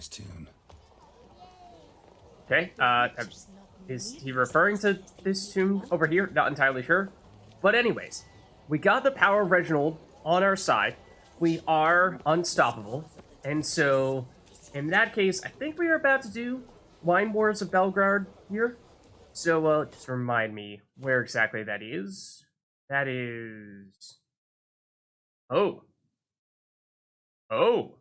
nice tune. Okay, is he referring to this tune over here? Not entirely sure. But anyways, we got the power of Reginald on our side. We are unstoppable. And so, in that case, I think we are about to do Wine Wars of BELGAARD here. So, just remind me where exactly that is. That is... Oh. Oh.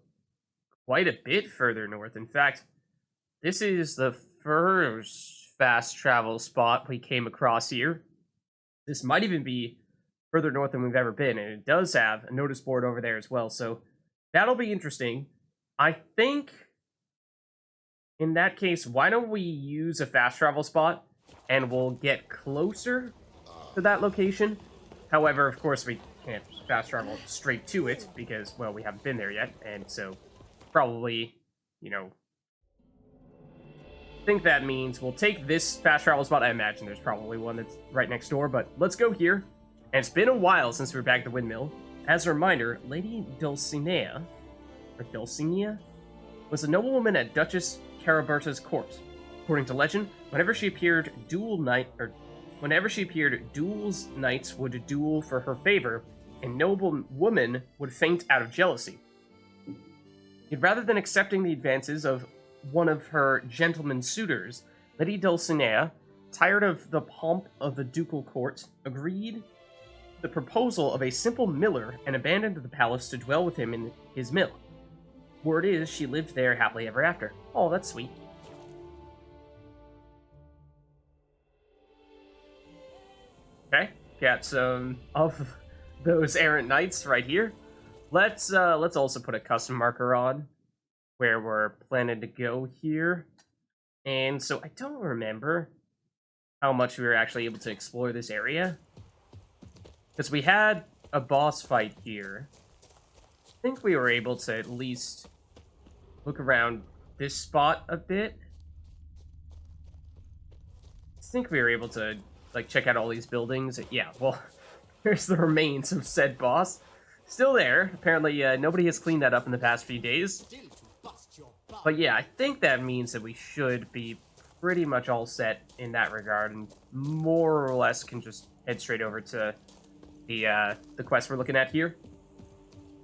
Quite a bit further north. In fact, this is the first fast travel spot we came across here. This might even be further north than we've ever been, and it does have a notice board over there as well, so that'll be interesting. I think, in that case, why don't we use a fast travel spot, and we'll get closer to that location. However, of course, we can't fast travel straight to it, because, well, we haven't been there yet, and so probably, you know, I think that means we'll take this fast travel spot. I imagine there's probably one that's right next door, but let's go here. And it's been a while since we were back at the windmill. As a reminder, Lady Dulcinea, or Dulcinea, was a noblewoman at Duchess Caraberta's court. According to legend, whenever she appeared, duels knights would duel for her favor, and noblewoman would faint out of jealousy. Yet rather than accepting the advances of one of her gentleman suitors, Lady Dulcinea, tired of the pomp of the ducal court, agreed the proposal of a simple miller and abandoned the palace to dwell with him in his mill. Word is, she lived there happily ever after. Oh, that's sweet. Okay, got some of those errant knights right here. Let's also put a custom marker on where we're planning to go here. And so I don't remember how much we were actually able to explore this area. Because we had a boss fight here. I think we were able to at least look around this spot a bit. I think we were able to, like, check out all these buildings. Yeah, well, here's the remains of said boss. Still there. Apparently, nobody has cleaned that up in the past few days. But yeah, I think that means that we should be pretty much all set in that regard, and more or less can just head straight over to the quest we're looking at here.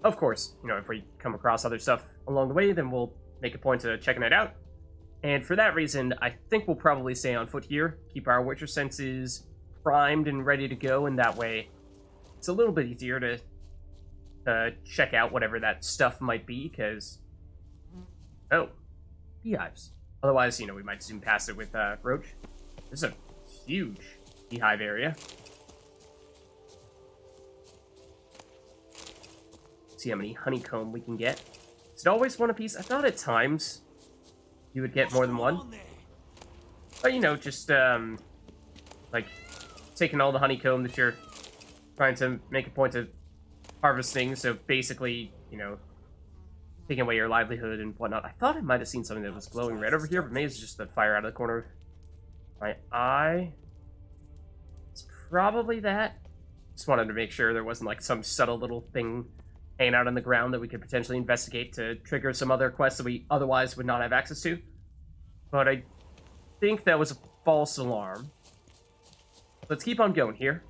Of course, you know, if we come across other stuff along the way, then we'll make a point of checking it out. And for that reason, I think we'll probably stay on foot here, keep our Witcher senses primed and ready to go, and that way it's a little bit easier to check out whatever that stuff might be, because... Oh, beehives. Otherwise, you know, we might zoom past it with Roach. This is a huge beehive area. See how many honeycomb we can get. Is it always one apiece? I thought at times you would get more than one. But, you know, just, like, taking all the honeycomb that you're trying to make a point of harvesting, so basically, you know, taking away your livelihood and whatnot. I thought I might have seen something that was glowing red over here, but maybe it's just the fire out of the corner of my eye. It's probably that. Just wanted to make sure there wasn't, like, some subtle little thing hanging out on the ground that we could potentially investigate to trigger some other quests that we otherwise would not have access to. But I think that was a false alarm. Let's keep on going here.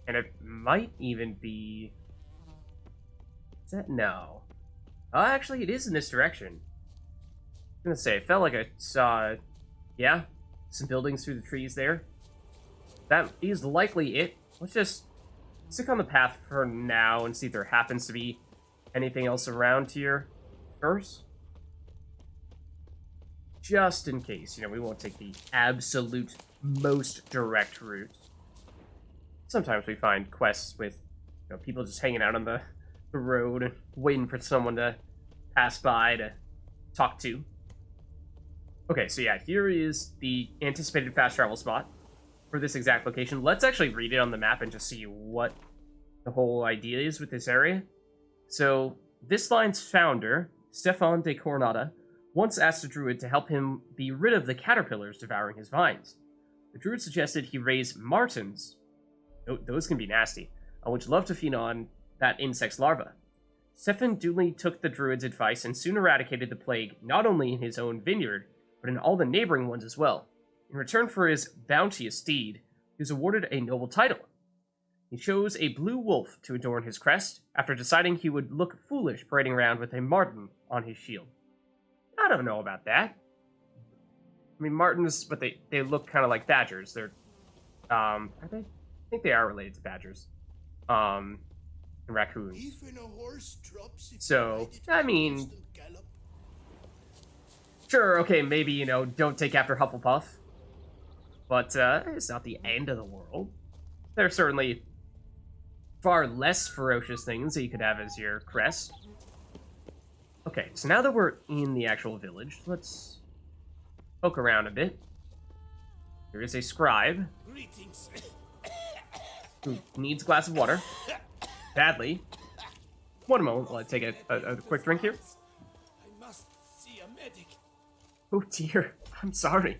And it might even be... Is that? No. Oh, actually, it is in this direction. I was gonna say, it felt like I saw... Yeah, some buildings through the trees there. That is likely it. Let's just stick on the path for now and see if there happens to be anything else around here first. Just in case, you know, we won't take the absolute most direct route. Sometimes we find quests with, you know, people just hanging out on the road and waiting for someone to pass by to talk to. Okay, so yeah, here is the anticipated fast travel spot for this exact location. Let's actually read it on the map and just see what the whole idea is with this area. So, this line's founder, Stefan de Coronata, once asked a druid to help him be rid of the caterpillars devouring his vines. The druid suggested he raise martens, those can be nasty, which love to feed on that insect's larva. Sephin duly took the druid's advice and soon eradicated the plague, not only in his own vineyard, but in all the neighboring ones as well. In return for his bounteous deed, he was awarded a noble title. He chose a blue wolf to adorn his crest, after deciding he would look foolish parading around with a marten on his shield. I don't know about that. I mean, martens, but they look kind of like badgers. They're, are they? I think they are related to badgers. And raccoons. So, I mean, sure, okay, maybe, you know, don't take after Hufflepuff. But, it's not the end of the world. There are certainly far less ferocious things that you could have as your crest. Okay, so now that we're in the actual village, let's poke around a bit. There is a scribe who needs a glass of water badly. One moment while I take a quick drink here. I must see a medic. Oh dear, I'm sorry.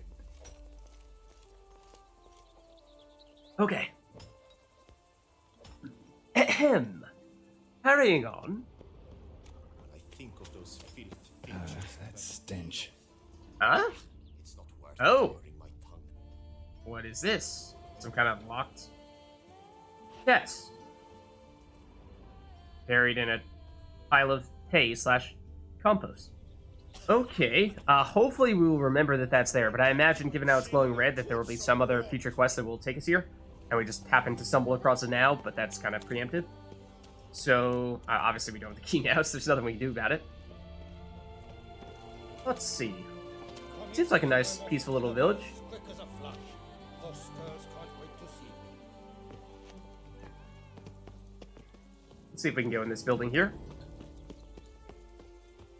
Okay. Ahem. Carrying on. I think of those filth. That stench. Huh? It's not worth Oh. clearing my tongue. What is this? Some kind of locked chest. Buried in a pile of hay / compost. Okay, hopefully we will remember that that's there, but I imagine, given how it's glowing red, that there will be some other future quest that will take us here, and we just happen to stumble across it now, but that's kind of preemptive. So, obviously we don't have the key now, so there's nothing we can do about it. Let's see. Seems like a nice, peaceful little village. Let's see if we can go in this building here.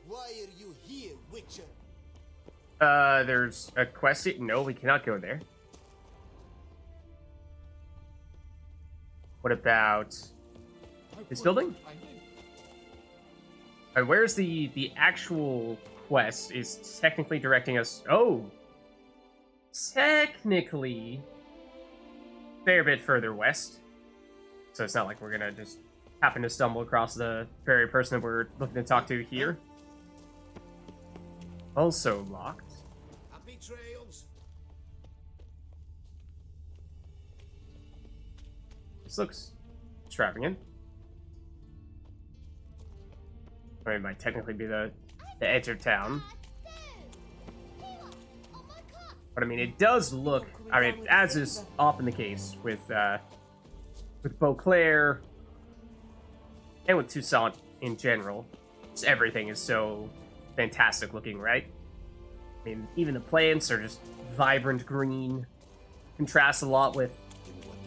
Why are you here, Witcher? There's a quest here. No, we cannot go there. What about this building? Alright, where's the actual quest is technically directing us... Oh! Technically... fair bit further west. So it's not like we're gonna just happen to stumble across the very person that we're looking to talk to here. Also locked. Happy trails. This looks extravagant. I mean, it might technically be the edge of town. But I mean, it does look, I mean, as is often the case with Beauclair and with Toussaint in general, just everything is so fantastic looking, right? I mean, even the plants are just vibrant green, contrasts a lot with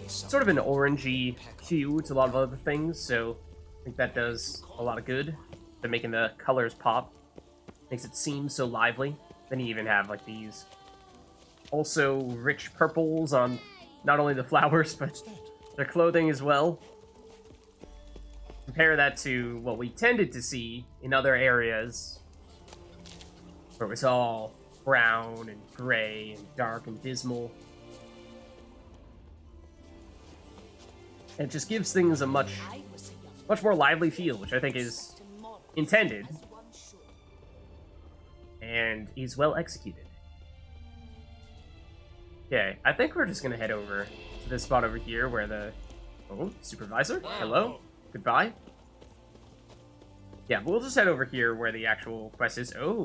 sort of an orangey hue to a lot of other things, so I think that does a lot of good. They're making the colors pop, makes it seem so lively. Then you even have like these also rich purples on not only the flowers, but their clothing as well. Compare that to what we tended to see in other areas, where it was all brown and gray and dark and dismal. It just gives things a much more lively feel, which I think is intended and is well executed. Okay, I think we're just gonna head over to this spot over here where the... Oh, supervisor? Hello? Goodbye? Yeah, we'll just head over here where the actual quest is. Oh,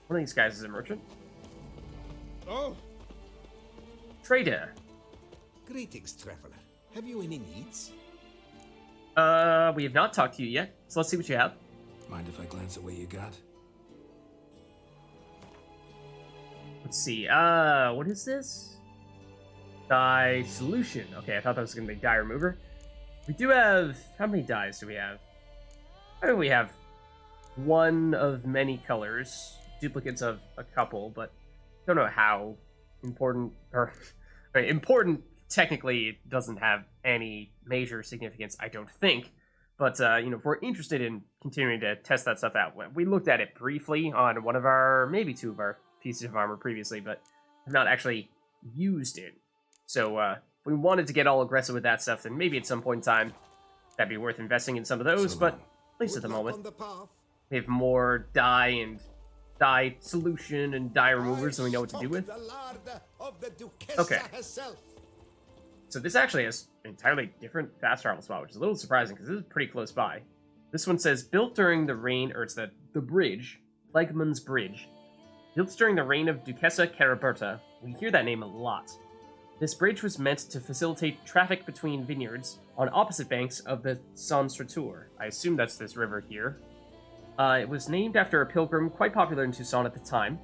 one of these guys is a merchant. Oh, Trader. Greetings, traveler. Have you any needs? We have not talked to you yet, so let's see what you have. Mind if I glance at what you got? Let's see, what is this? Dye solution. Okay, I thought that was gonna be dye remover. We do have... How many dyes do we have? I think we have one of many colors, duplicates of a couple, but don't know how important, or I mean, important technically doesn't have any major significance, I don't think. But, you know, if we're interested in continuing to test that stuff out, we looked at it briefly on one of our, maybe two of our pieces of armor previously, but have not actually used it. So, if we wanted to get all aggressive with that stuff, then maybe at some point in time, that'd be worth investing in some of those, but least at Good the luck moment. on the path. We have more dye solution and dye removers than we know what to do with. The lard of the Duchessa Okay. herself. So this actually has an entirely different fast travel spot, which is a little surprising because this is pretty close by. This one says, built during the reign, or it's the bridge, PLEGMUND'S bridge. Built during the reign of Duchessa Caraberta. We hear that name a lot. This bridge was meant to facilitate traffic between vineyards on opposite banks of the Sanstratur. I assume that's this river here. It was named after a pilgrim quite popular in Tucson at the time,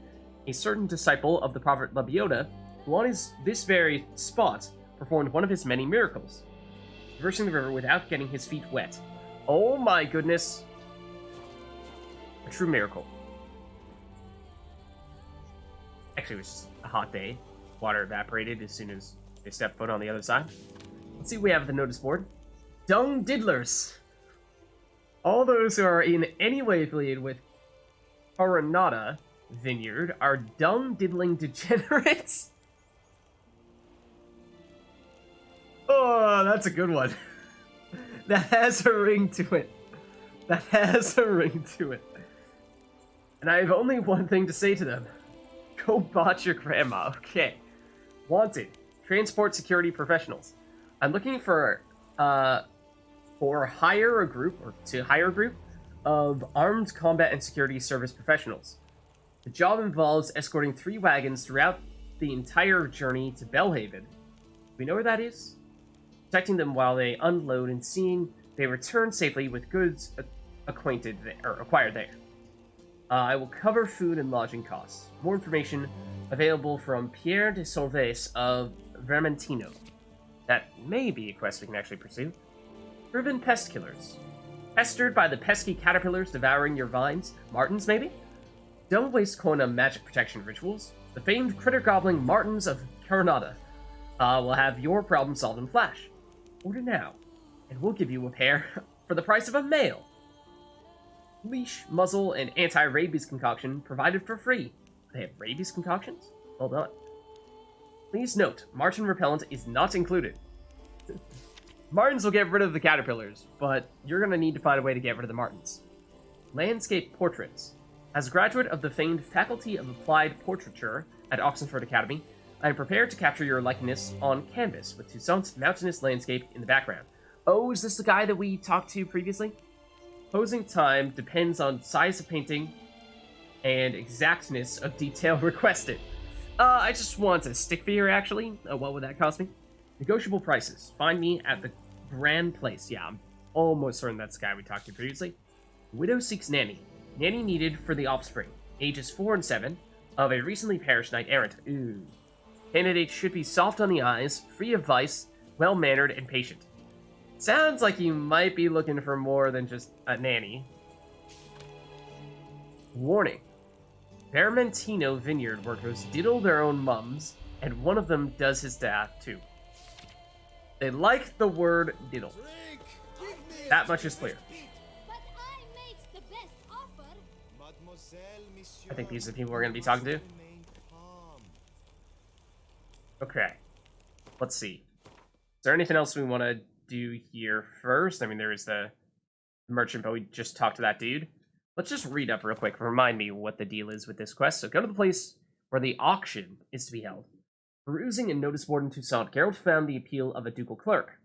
a certain disciple of the prophet Lebioda, who on this very spot performed one of his many miracles, traversing the river without getting his feet wet. Oh my goodness. A true miracle. Actually, it was just a hot day. Water evaporated as soon as they stepped foot on the other side. Let's see what we have at the notice board. Dung diddlers. All those who are in any way affiliated with Coronada Vineyard are dung diddling degenerates. Oh, that's a good one. That has a ring to it. That has a ring to it. And I have only one thing to say to them. Go botch your grandma. Okay. Wanted. Transport security professionals. I'm looking for hire a group of armed combat and security service professionals. The job involves escorting 3 wagons throughout the entire journey to Belhaven. Do we know where that is? Protecting them while they unload and seeing they return safely with goods acquired there. I will cover food and lodging costs. More information available from Pierre de Solves of Vermentino. That may be a quest we can actually pursue. Proven pest killers. Pestered by the pesky caterpillars devouring your vines? Martins, maybe? Don't waste coin on magic protection rituals. The famed critter gobbling Martins of Coronada will have your problem solved in flash. Order now, and we'll give you a pair for the price of a male. Leash, muzzle, and anti-rabies concoction provided for free. They have rabies concoctions? Hold on. Please note, Martin repellent is not included. Martins will get rid of the caterpillars, but you're going to need to find a way to get rid of the Martins. Landscape portraits. As a graduate of the famed Faculty of Applied Portraiture at Oxenford Academy, I am prepared to capture your likeness on canvas with Tucson's mountainous landscape in the background. Oh, is this the guy that we talked to previously? Posing time depends on size of painting and exactness of detail requested. I just want a stick figure, actually. What would that cost me? Negotiable prices. Find me at the Grand Place. Yeah, I'm almost certain that's the guy we talked to previously. Widow seeks nanny. Nanny needed for the offspring, ages 4 and 7, of a recently perished knight-errant. Ooh. Candidate should be soft on the eyes, free of vice, well-mannered, and patient. Sounds like you might be looking for more than just a nanny. Warning. Vermentino vineyard workers diddle their own mums, and one of them does his dad, too. They like the word diddle. That much is clear. But I made the best offer. I think these are the people we're going to be talking to. Okay. Let's see. Is there anything else we want to do here first? I mean, there is the merchant, but we just talked to that dude. Let's just read up real quick. Remind me what the deal is with this quest. So go to the place where the auction is to be held. Perusing a notice board in Tucson, Geralt found the appeal of a ducal clerk.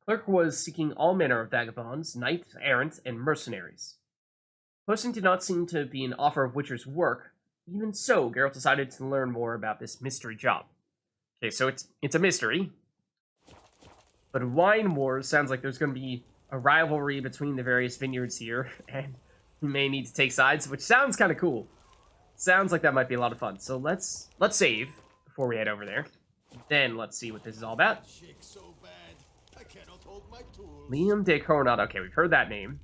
Clerk was seeking all manner of vagabonds, knights, errants, and mercenaries. Posting did not seem to be an offer of Witcher's work. Even so, Geralt decided to learn more about this mystery job. Okay, so it's a mystery. But Wine Wars sounds like there's going to be a rivalry between the various vineyards here, and we may need to take sides, which sounds kind of cool. Sounds like that might be a lot of fun. So let's save before we head over there. Then let's see what this is all about. Liam de Coronado. Okay, we've heard that name.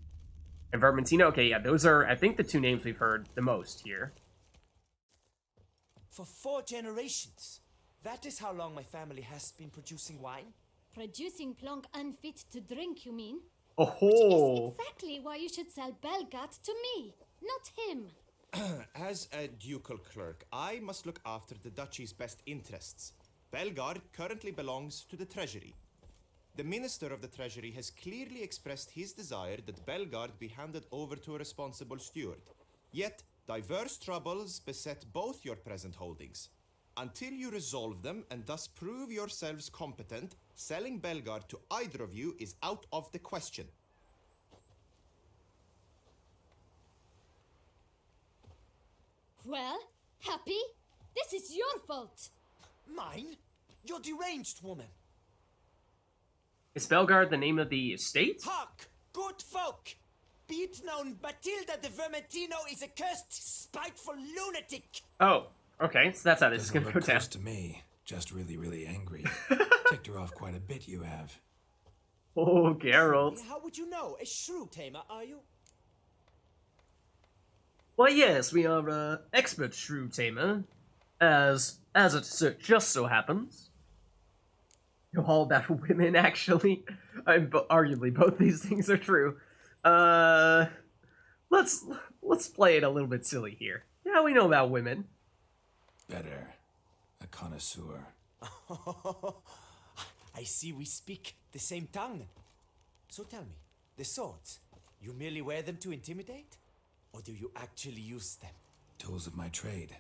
And Vermentino. Okay, yeah, those are, I think, the 2 names we've heard the most here. For 4 generations. That is how long my family has been producing wine. Producing plonk unfit to drink, you mean? Oh, Which is exactly why you should sell Belgaard to me, not him. As a ducal clerk, I must look after the duchy's best interests. Belgaard currently belongs to the treasury. The Minister of the Treasury has clearly expressed his desire that Belgaard be handed over to a responsible steward. Yet, diverse troubles beset both your present holdings. Until you resolve them and thus prove yourselves competent, selling Belgaard to either of you is out of the question. Well, Happy? This is your fault! Mine? You're deranged, woman. Is Belgaard the name of the estate? Hark, good folk! Be it known, Matilda de Vermentino is a cursed, spiteful lunatic! Oh, okay, so that's how this is Doesn't gonna look go down. close to me. Just really, really angry. Ticked her off quite a bit, you have. Oh, Geralt. How would you know? A shrew tamer, are you? Well, yes, we are expert shrew tamer, as it just so happens. You're all about women, actually. Arguably, both these things are true. Let's play it a little bit silly here. Yeah, we know about women. Better. A connoisseur. I see we speak the same tongue. So tell me, the swords, you merely wear them to intimidate? Or do you actually use them? Tools of my trade.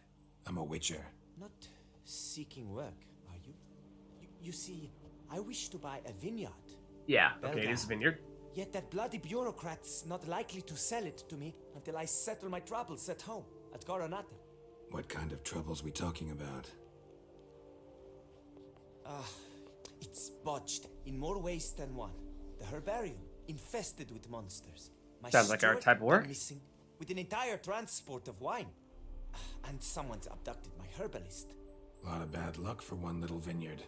I'm a witcher. Not seeking work, are you? You see, I wish to buy a vineyard. Yeah, okay, it is a vineyard. Yet that bloody bureaucrat's not likely to sell it to me until I settle my troubles at home, at Coronata. What kind of troubles we talking about? It's botched in more ways than one. The herbarium, infested with monsters. My Sounds like our steward type of work. gone missing, with an entire transport of wine. And someone's abducted my herbalist. A lot of bad luck for one little vineyard.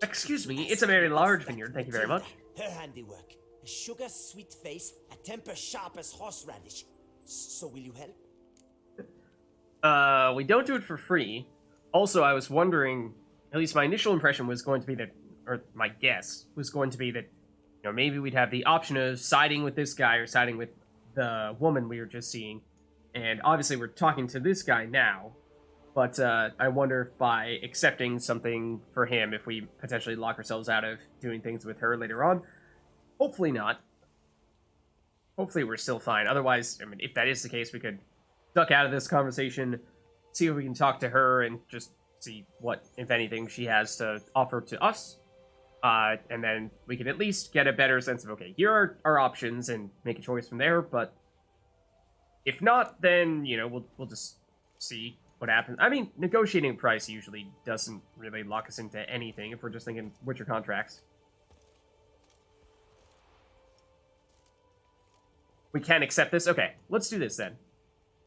Excuse me, it's a very large vineyard, thank you very much. Her handiwork. A sugar-sweet face, a temper sharp as horseradish. So will you help? We don't do it for free. Also, I was wondering, at least my initial impression was going to be that, or my guess was going to be that, you know, maybe we'd have the option of siding with this guy or siding with the woman we were just seeing. And obviously we're talking to this guy now, but I wonder if by accepting something for him, if we potentially lock ourselves out of doing things with her later on. Hopefully not. Hopefully we're still fine. Otherwise, I mean, if that is the case, we could duck out of this conversation, see if we can talk to her, and just see what, if anything, she has to offer to us. And then we can at least get a better sense of, okay, here are our options, and make a choice from there, but if not, then, you know, we'll just see what happens. I mean, negotiating price usually doesn't really lock us into anything if we're just thinking Witcher contracts. We can't accept this? Okay, let's do this then.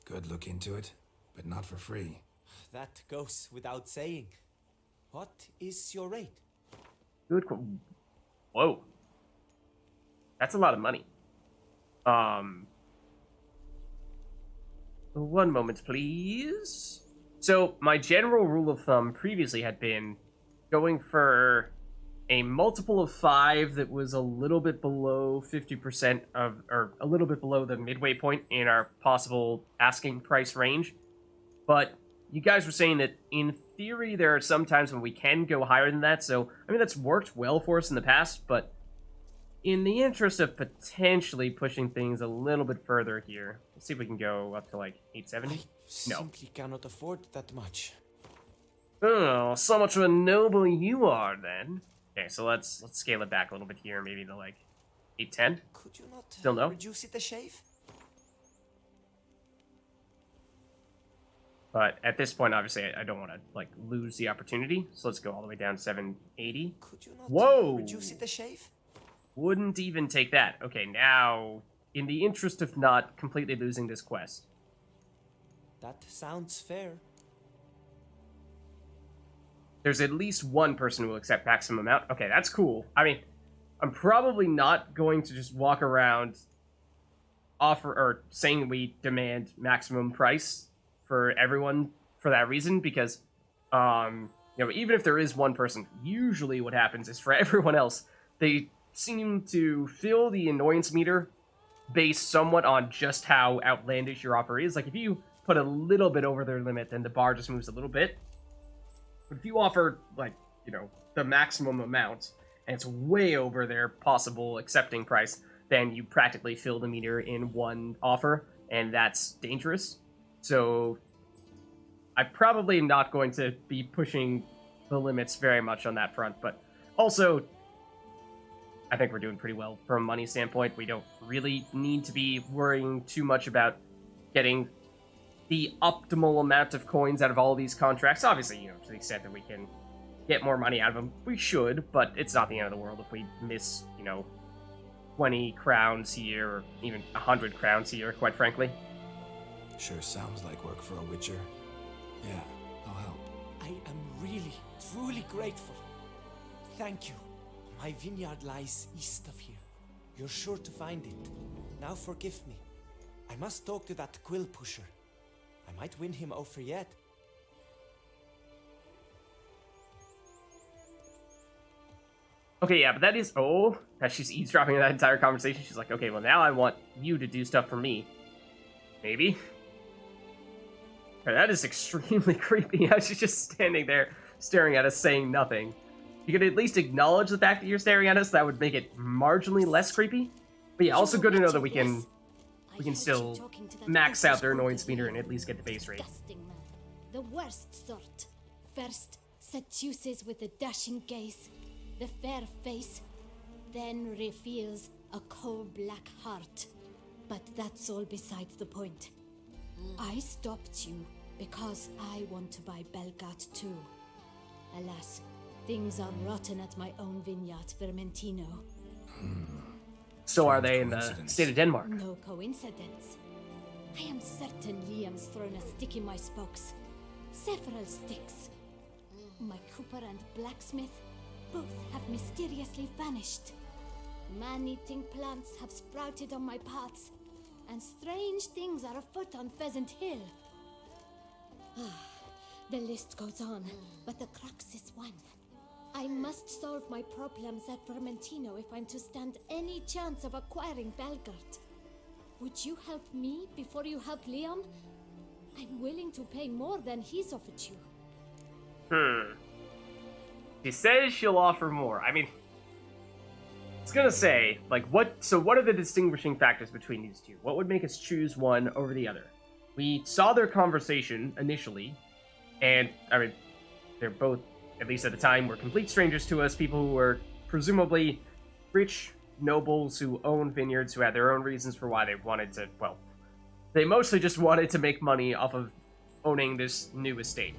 Good look into it, but not for free. That goes without saying. What is your rate? Good. Whoa. That's a lot of money. One moment, please. So, my general rule of thumb previously had been going for a multiple of 5 that was a little bit below 50% of, or a little bit below the midway point in our possible asking price range. But you guys were saying that in theory there are some times when we can go higher than that, so I mean that's worked well for us in the past, but in the interest of potentially pushing things a little bit further here, let's see if we can go up to like 870. I simply cannot afford that much. Oh, so much of a noble you are then. Okay, so let's scale it back a little bit here, maybe to like 810. Could you not Still no? reduce it a shave? But at this point, obviously, I don't want to like lose the opportunity. So let's go all the way down to 780. Could you not Whoa! reduce it a shave? Wouldn't even take that. Okay, now, in the interest of not completely losing this quest, That sounds fair. there's at least one person who will accept maximum amount. Okay, that's cool. I mean, I'm probably not going to just walk around saying we demand maximum price for everyone for that reason, because you know, even if there is one person, usually what happens is for everyone else, they seem to fill the annoyance meter based somewhat on just how outlandish your offer is. Like, if you put a little bit over their limit, then the bar just moves a little bit. But if you offer, like, you know, the maximum amount, and it's way over their possible accepting price, then you practically fill the meter in one offer, and that's dangerous. So I'm probably not going to be pushing the limits very much on that front, but also I think we're doing pretty well from a money standpoint. We don't really need to be worrying too much about getting the optimal amount of coins out of all these contracts. Obviously, you know, to the extent that we can get more money out of them, we should, but it's not the end of the world if we miss, you know, 20 crowns here, or even 100 crowns here, quite frankly. Sure sounds like work for a witcher. Yeah, I'll help. I am really, truly grateful. Thank you. My vineyard lies east of here. You're sure to find it. Now forgive me. I must talk to that quill pusher. I might win him over yet. Okay, yeah, but that is... Oh, that she's eavesdropping that entire conversation. She's like, okay, well, now I want you to do stuff for me. Maybe? That is extremely creepy. How she's just standing there, staring at us, saying nothing. You could at least acknowledge the fact that you're staring at us. That would make it marginally less creepy. But yeah, also good to know that we can still max out their annoyance meter and at least get the base rate. Disgusting man. The worst sort. First, seduces with a dashing gaze, the fair face, then reveals a coal-black heart. But that's all beside the point. I stopped you because I want to buy BELGAARD too. Alas, things are rotten at my own vineyard, Vermentino. So are they in the state of Denmark? No coincidence. I am certain Liam's thrown a stick in my spokes. Several sticks. My cooper and blacksmith both have mysteriously vanished. Man-eating plants have sprouted on my paths, and strange things are afoot on Pheasant Hill. The list goes on, but the crux is one. I must solve my problems at Vermentino if I'm to stand any chance of acquiring BELGAARD. Would you help me before you help Liam? I'm willing to pay more than he's offered you. She says she'll offer more. I mean, I was gonna say, like, what are the distinguishing factors between these two? What would make us choose one over the other? We saw their conversation initially, and, I mean, they're both, at least at the time, were complete strangers to us, people who were presumably rich nobles who own vineyards, who had their own reasons for why they wanted to, well, they mostly just wanted to make money off of owning this new estate.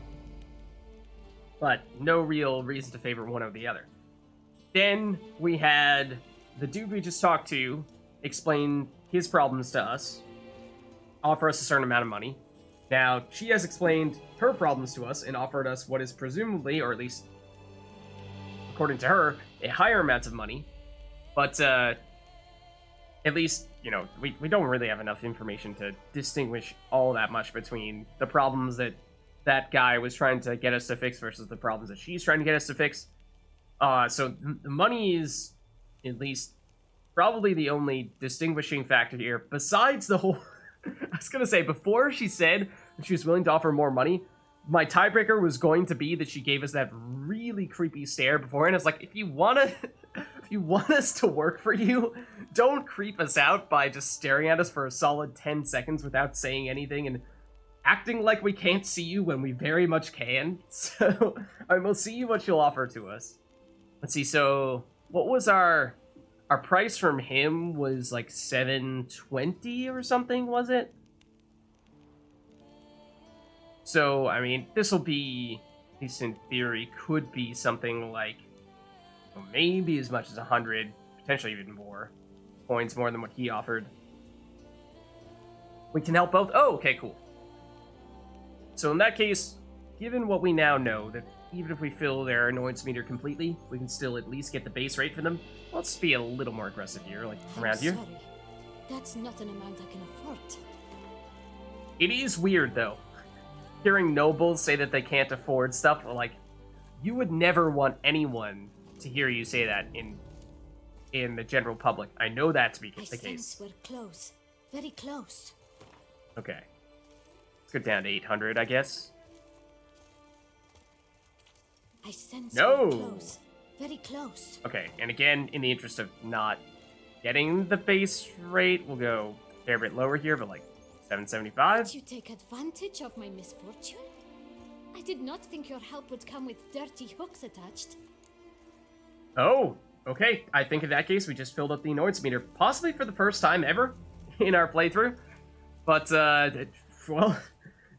But no real reason to favor one over the other. Then we had the dude we just talked to explain his problems to us, offer us a certain amount of money. Now, she has explained her problems to us and offered us what is presumably, or at least according to her, a higher amount of money. But at least, you know, we don't really have enough information to distinguish all that much between the problems that that guy was trying to get us to fix versus the problems that she's trying to get us to fix. So the money is at least probably the only distinguishing factor here, besides the whole... I was going to say, before she said that she was willing to offer more money, my tiebreaker was going to be that she gave us that really creepy stare beforehand. It's like, if you want us to work for you, don't creep us out by just staring at us for a solid 10 seconds without saying anything and acting like we can't see you when we very much can. So, we'll see what she'll offer to us. Let's see, so what was our price from him was like 720 or something, was it? So, I mean, this will be, at least in theory, could be something like, well, maybe as much as 100, potentially even more points, more than what he offered. We can help both? Oh, okay, cool. So in that case, given what we now know, that even if we fill their annoyance meter completely, we can still at least get the base rate for them, let's be a little more aggressive here, like around here. Sorry. That's not an amount I can afford. It is weird, though. Hearing nobles say that they can't afford stuff, like, you would never want anyone to hear you say that in the general public. I know that to be the case. Sense we're close. Very close. Okay. Let's go down to 800, I guess. I sense No! we're close. very close. Okay, and again, in the interest of not getting the base rate, we'll go a fair bit lower here, but like 775. Did you take advantage of my misfortune? I did not think your help would come with dirty hooks attached. Oh, okay. I think in that case, we just filled up the annoyance meter, possibly for the first time ever in our playthrough. But, well,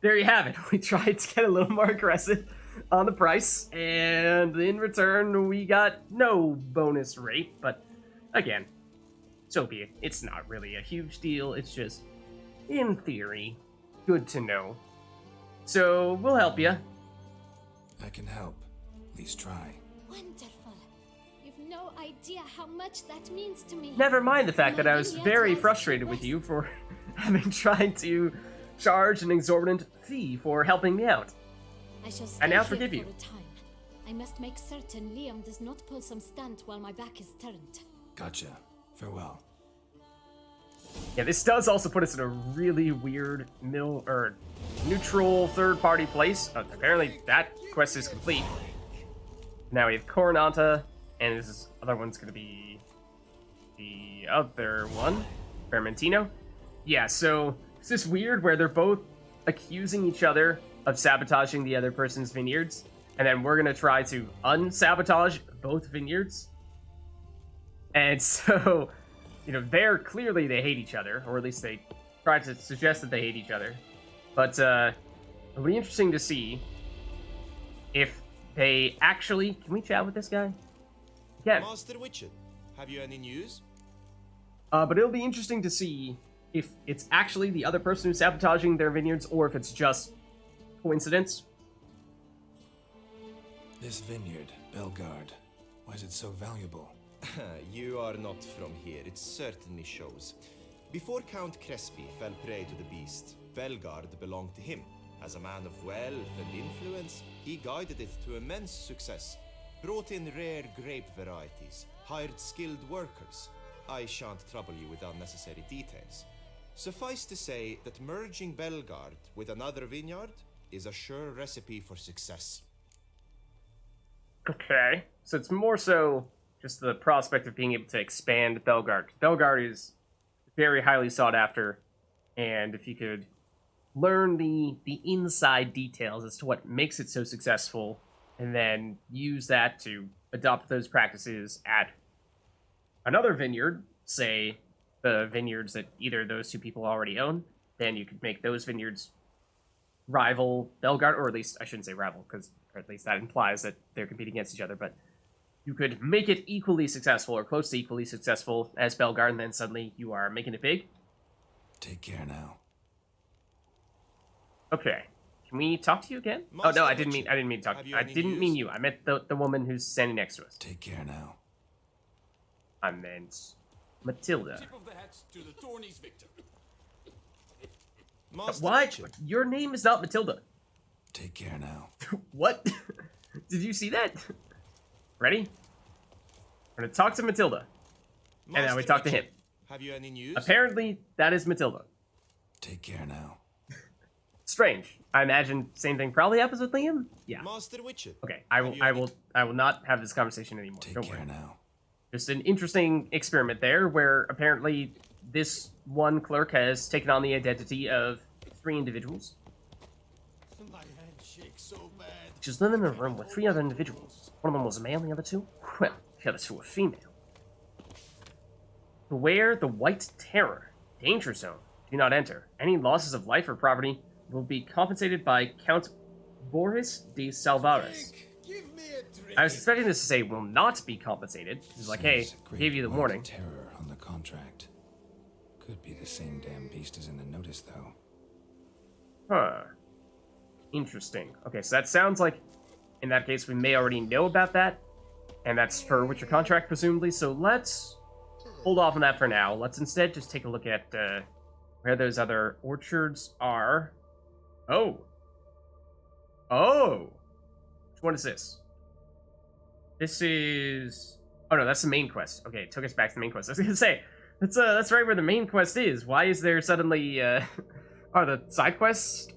there you have it. We tried to get a little more aggressive on the price, and in return, we got no bonus rate. But, again, so be it. It's not really a huge deal. It's just, in theory, good to know. So, we'll help you. I can help. At least try. Wonderful. You've no idea how much that means to me. Never mind the fact that I My was vineyard very lies frustrated to with the you west. for having tried to charge an exorbitant fee for helping me out. I shall stay I now here forgive for you. a time. I must make certain Liam does not pull some stunt while my back is turned. Gotcha. Farewell. Yeah, this does also put us in a really weird neutral third-party place. Apparently, that quest is complete. Now we have Coronata, and this other one's going to be the other one, Vermentino. Yeah, so it's just weird where they're both accusing each other of sabotaging the other person's vineyards, and then we're going to try to unsabotage both vineyards. And so, you know, clearly they hate each other, or at least they try to suggest that they hate each other. But it'll be interesting to see if they actually... Can we chat with this guy? Yeah. Master Witcher, have you any news? But it'll be interesting to see if it's actually the other person who's sabotaging their vineyards, or if it's just coincidence. This vineyard, BELGAARD, why is it so valuable? You are not from here, it certainly shows. Before Count Crespi fell prey to the beast, BELGAARD belonged to him. As a man of wealth and influence, he guided it to immense success, brought in rare grape varieties, hired skilled workers. I shan't trouble you with unnecessary details. Suffice to say that merging BELGAARD with another vineyard is a sure recipe for success. Okay. So it's more so just the prospect of being able to expand BELGAARD. BELGAARD is very highly sought after, and if you could learn the inside details as to what makes it so successful, and then use that to adopt those practices at another vineyard, say the vineyards that either those two people already own, then you could make those vineyards rival BELGAARD, or at least I shouldn't say rival, because at least that implies that they're competing against each other, but you could make it equally successful or close to equally successful as BELGAARD, and then suddenly you are making it big. Take care now. Okay. Can we talk to you again? Master Oh no, I didn't mean Witcher, to talk. have you I any didn't mean news? you. I meant the woman who's standing next to us. Take care now. I meant Matilda. Tip of the hat to the Tourneys victor. Master What? Witcher, Your name is not Matilda. Take care now. What? Did you see that? Ready? We're gonna talk to Matilda. And then we Master talk to Witcher, him. have you any news? Apparently, that is Matilda. Take care now. Strange. I imagine same thing probably happens with Liam. Yeah. Master Witcher. Okay. have you any- I will not have this conversation anymore. Take Don't care worry. now. Just an interesting experiment there, where apparently this one clerk has taken on the identity of 3 individuals. My hand shakes so bad. She's living in a room with 3 other individuals. One of them was a male, the other 2? Well, the other 2 were female. Beware the White Terror. Danger zone. Do not enter. Any losses of life or property will be compensated by Count Boris de Salvares. Give me a drink. I was expecting this to say will not be compensated. It's like, hey, Seems great gave you the white warning. terror on the contract. Could be the same damn beast as in the notice, though. Huh. Interesting. Okay, so that sounds like, in that case, we may already know about that. And that's for Witcher contract, presumably. So let's hold off on that for now. Let's instead just take a look at where those other orchards are. Oh. Oh. Which one is this? This is... Oh, no, that's the main quest. Okay, it took us back to the main quest. I was going to say, that's right where the main quest is. Why is there suddenly... Are the side quests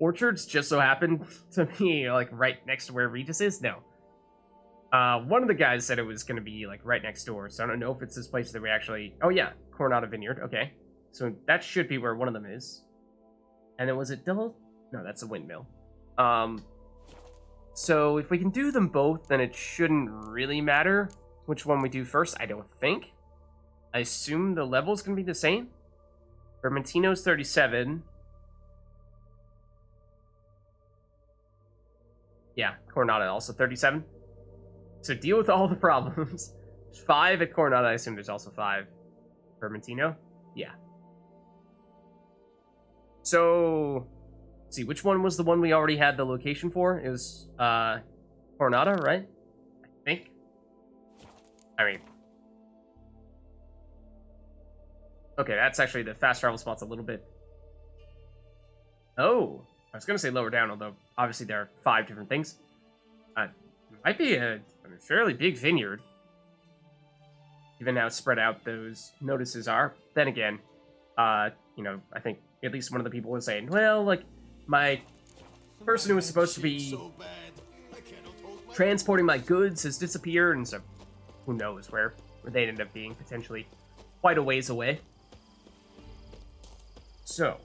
orchards just so happen to be, like, right next to where Regis is? No. One of the guys said it was going to be, like, right next door, so I don't know if it's this place that we actually... Oh, yeah, Coronado Vineyard, okay. So that should be where one of them is. And then was it double? No, that's a windmill. So if we can do them both, then it shouldn't really matter which one we do first, I don't think. I assume the level's going to be the same. Vermentino's 37. Yeah, Coronado also 37. So deal with all the problems. 5 at Coronado, I assume there's also 5. Vermentino? Yeah. So, let's see, which one was the one we already had the location for? It was, Coronado, right? I think. I mean... Okay, that's actually the fast travel spot's a little bit... Oh! I was going to say lower down, although obviously there are 5 different things. It might be a fairly big vineyard, given how spread out those notices are. Then again, you know, I think at least one of the people was saying, well, like, my person who was supposed to be transporting my goods has disappeared, and so who knows where they ended up being, potentially quite a ways away. So,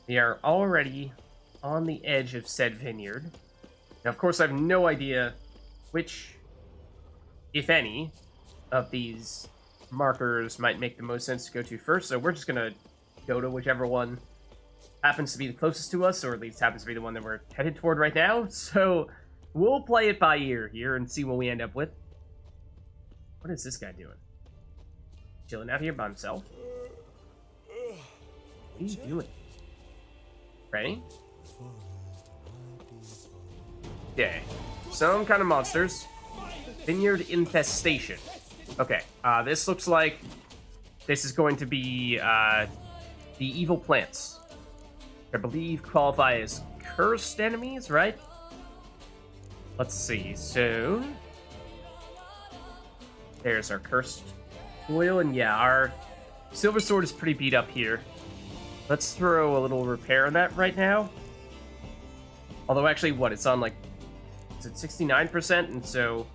we are already on the edge of said vineyard. Now, of course, I have no idea which, if any, of these markers might make the most sense to go to first, so we're just going to go to whichever one happens to be the closest to us, or at least happens to be the one that we're headed toward right now. So, we'll play it by ear here and see what we end up with. What is this guy doing? Chilling out here by himself? What are you doing? Ready? Okay. Some kind of monsters. Vineyard infestation. Okay. This looks like this is going to be the evil plants. I believe qualify as cursed enemies, right? Let's see. So there's our cursed oil, and yeah, our silver sword is pretty beat up here. Let's throw a little repair on that right now. Although, actually, what? It's on, like, is it 69%? And so,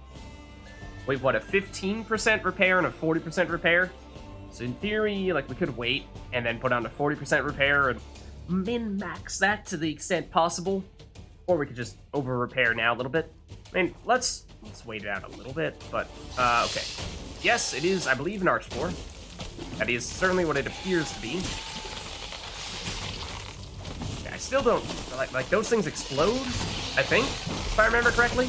wait, what, a 15% repair and a 40% repair? So, in theory, like, we could wait and then put on a 40% repair and min-max that to the extent possible. Or we could just over-repair now a little bit. I mean, let's wait it out a little bit, but, okay. Yes, it is, I believe, an archboar. That is certainly what it appears to be. I still don't, like those things explode, I think, if I remember correctly.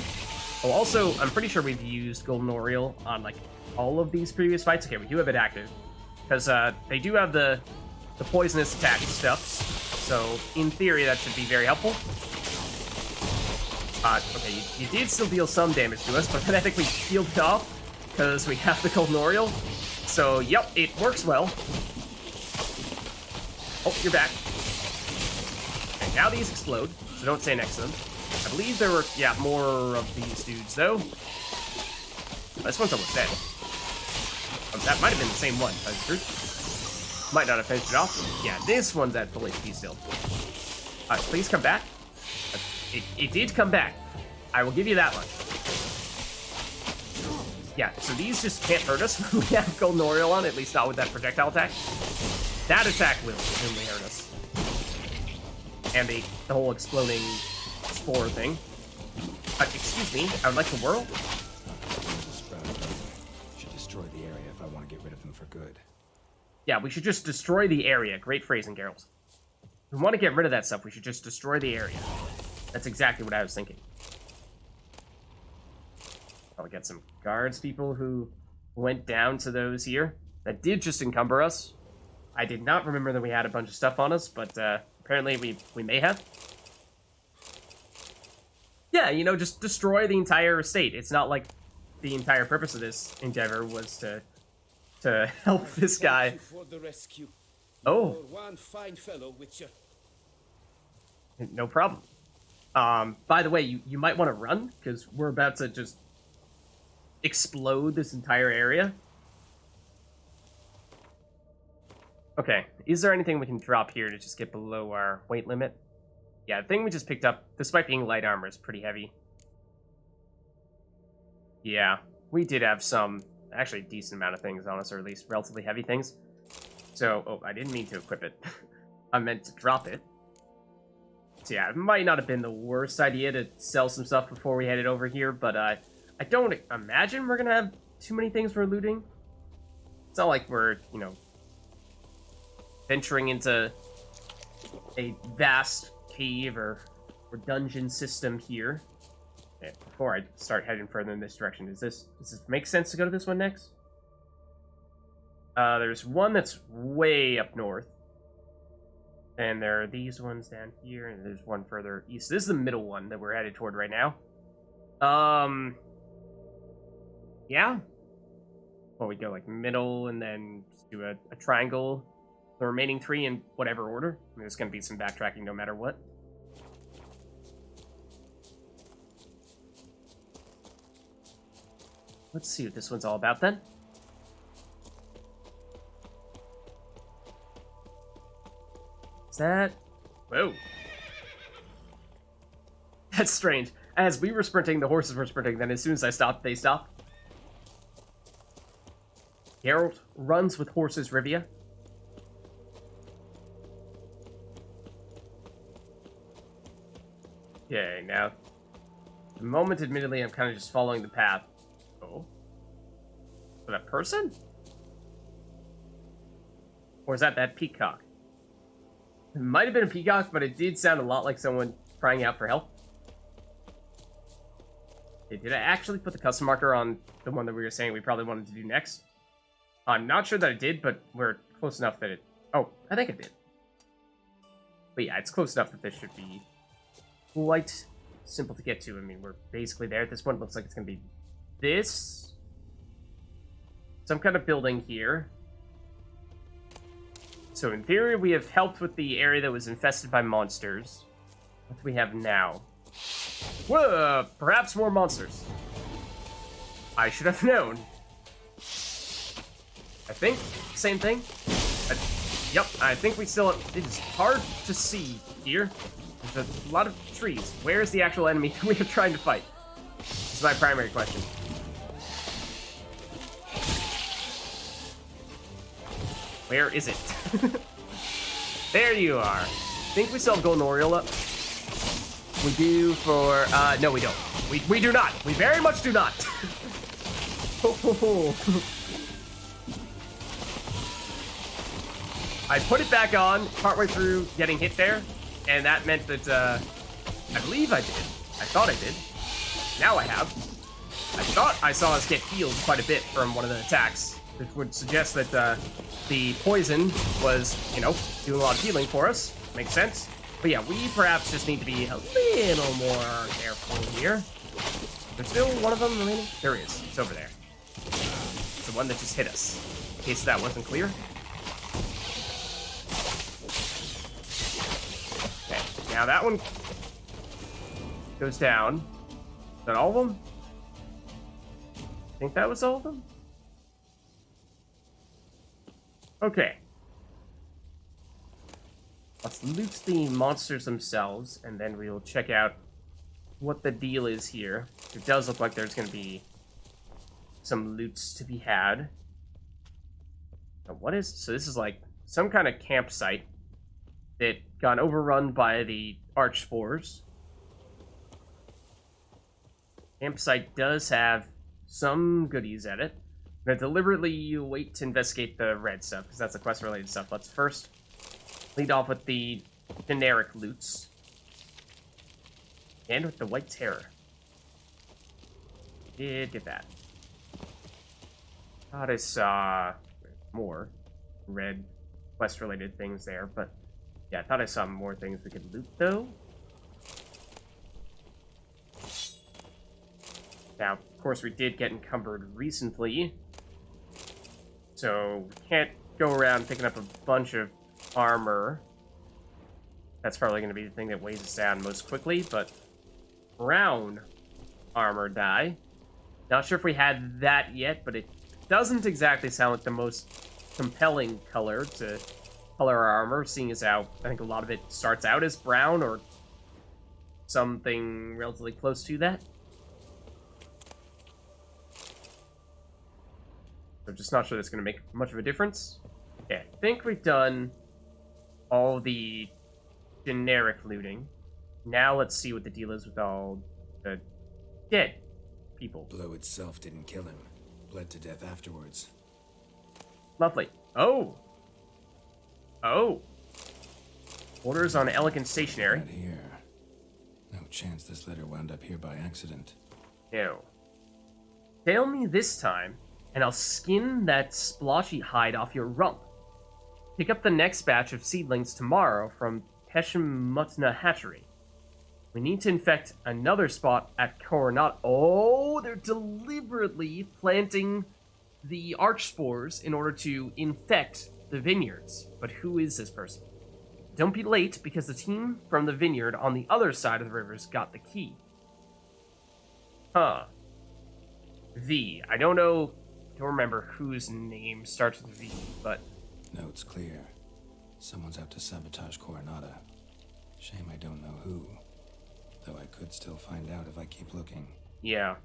Oh, also, I'm pretty sure we've used Golden Oriole on, like, all of these previous fights. Okay, we do have it active, because they do have the poisonous attack stuff, so in theory that should be very helpful. Okay, you did still deal some damage to us, but then I think we healed it off, because we have the Golden Oriole. So, yep, it works well. Oh, you're back. Okay, now these explode, so don't stay next to them. I believe there were, yeah, more of these dudes, though. This one's almost dead. Oh, that might have been the same one, that's true. Might not have finished it off. Yeah, this one's at full HP still. Please come back. It did come back. I will give you that much. Yeah, so these just can't hurt us when we have Golden Oriole on, at least not with that projectile attack. That attack will presumably hurt us. And the whole exploding spore thing. Excuse me, I would like to whirl. Should destroy the area if I want to get rid of them for good. Yeah, we should just destroy the area. Great phrasing, Geralt. If we want to get rid of that stuff, we should just destroy the area. That's exactly what I was thinking. Probably get some guards people who went down to those here. That did just encumber us. I did not remember that we had a bunch of stuff on us, but apparently we may have. Yeah, you know, just destroy the entire estate. It's not like the entire purpose of this endeavor was to help this guy. For the rescue. Oh. You're one fine fellow, Witcher. No problem. By the way, you might want to run, because we're about to just explode this entire area. Okay, is there anything we can drop here to just get below our weight limit? Yeah, the thing we just picked up, despite being light armor, is pretty heavy. Yeah, we did have some, actually a decent amount of things on us, or at least relatively heavy things. So, oh, I didn't mean to equip it. I meant to drop it. So yeah, it might not have been the worst idea to sell some stuff before we headed over here, but I don't imagine we're gonna have too many things we're looting. It's not like we're, you know, venturing into a vast cave or dungeon system here. Okay, before I start heading further in this direction, does this make sense to go to this one next? There's one that's way up north. And there are these ones down here, and there's one further east. This is the middle one that we're headed toward right now. Yeah. Well, we go like middle, and then just do a triangle. The remaining 3 in whatever order. I mean, there's going to be some backtracking no matter what. Let's see what this one's all about then. Is that... Whoa. That's strange. As we were sprinting, the horses were sprinting, then as soon as I stopped, they stopped. Geralt runs with horses, Rivia. Okay, now... The moment, admittedly, I'm kind of just following the path. Oh. For that person? Or is that peacock? It might have been a peacock, but it did sound a lot like someone crying out for help. Okay, did I actually put the custom marker on the one that we were saying we probably wanted to do next? I'm not sure that I did, but we're close enough that it... Oh, I think I did. But yeah, it's close enough that this should be quite simple to get to. I mean, we're basically there at this point. It looks like it's going to be this. Some kind of building here. So in theory, we have helped with the area that was infested by monsters. What do we have now? Whoa, perhaps more monsters. I should have known. I think, same thing. Yep, I think we still have, it is hard to see here. There's a lot of trees. Where is the actual enemy we are trying to fight? This is my primary question. Where is it? There you are. I think we still have Golden Aureola. We do for... no, we don't. We do not. We very much do not. I put it back on partway through getting hit there, and that meant that, I believe I did. I thought I did. Now I have. I thought I saw us get healed quite a bit from one of the attacks, which would suggest that, the poison was, you know, doing a lot of healing for us. Makes sense. But yeah, we perhaps just need to be a little more careful here. There's still one of them remaining? There is. It's over there. It's the one that just hit us. In case that wasn't clear. Okay, now that one goes down. Is that all of them? I think that was all of them? Okay. Let's loot the monsters themselves, and then we'll check out what the deal is here. It does look like there's going to be some loots to be had. Now, what is... So this is like some kind of campsite that got overrun by the archspores. Campsite does have some goodies at it. I'm going to deliberately wait to investigate the red stuff, because that's the quest-related stuff. Let's first lead off with the generic loots. And with the White Terror. Did get that. Thought I saw more red quest-related things there, but yeah, I thought I saw more things we could loot, though. Now, of course, we did get encumbered recently, so we can't go around picking up a bunch of armor. That's probably going to be the thing that weighs us down most quickly, but brown armor dye. Not sure if we had that yet, but it doesn't exactly sound like the most compelling color to color our armor, seeing as how I think a lot of it starts out as brown or something relatively close to that. I'm just not sure that's going to make much of a difference. Okay, I think we've done all the generic looting. Now let's see what the deal is with all the dead people. Blow itself didn't kill him. Bled to death afterwards. Lovely. Oh! Oh! Orders on elegant stationery. Not here. No chance this letter wound up here by accident. No. Fail me this time, and I'll skin that splotchy hide off your rump. Pick up the next batch of seedlings tomorrow from Peshimutna Hatchery. We need to infect another spot at Coronado. Oh, they're deliberately planting the archspores in order to infect the vineyards. But who is this person? Don't be late, because the team from the vineyard on the other side of the rivers got the key. Huh. V. I don't remember whose name starts with V, but... Note's clear. Someone's out to sabotage Coronado. Shame I don't know who. Though I could still find out if I keep looking. Yeah.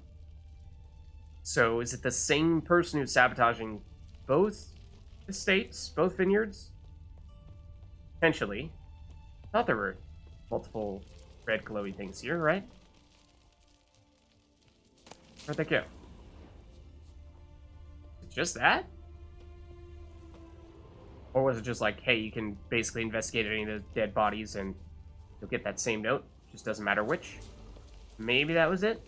So, is it the same person who's sabotaging both estates, both vineyards? Potentially. I thought there were multiple red glowy things here, right? Where'd they go? Just that? Or was it just like, hey, you can basically investigate any of the dead bodies and you'll get that same note? Just doesn't matter which. Maybe that was it?